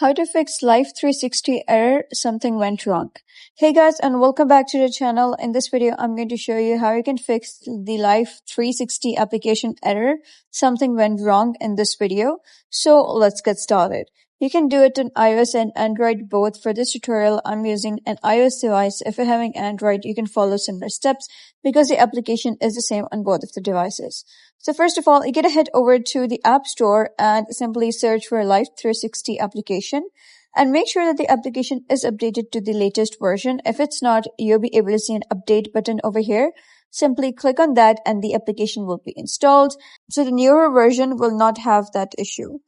How to fix Life360 error, something went wrong. Hey guys, and welcome back to the channel. In this video, I'm going to show you how you can fix the Life360 application error, something went wrong in this video. So let's get started. You can do it on iOS and Android both. For this tutorial, I'm using an iOS device. If you're having Android, you can follow similar steps because the application is the same on both of the devices. So first of all, you gotta head over to the App Store and simply search for Life360 application and make sure that the application is updated to the latest version. If it's not, you'll be able to see an update button over here. Simply click on that and the application will be installed. So the newer version will not have that issue.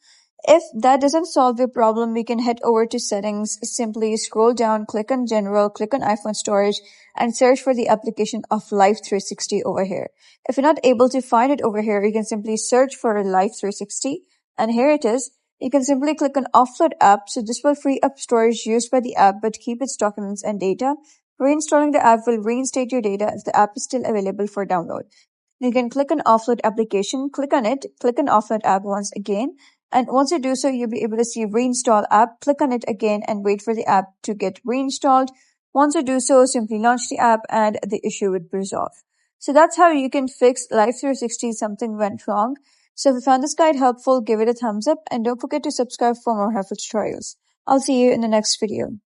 If that doesn't solve your problem, we can head over to settings, simply scroll down, click on general, click on iPhone storage and search for the application of Life360 over here. If you're not able to find it over here, you can simply search for Life360 and here it is. You can simply click on offload app. So this will free up storage used by the app but keep its documents and data. Reinstalling the app will reinstate your data if the app is still available for download. You can click on offload application, click on it, click on offload app once again. And once you do so, you'll be able to see reinstall app. Click on it again and wait for the app to get reinstalled. Once you do so, simply launch the app and the issue would be resolved. So that's how you can fix Life360 something went wrong. So if you found this guide helpful, give it a thumbs up and don't forget to subscribe for more helpful tutorials. I'll see you in the next video.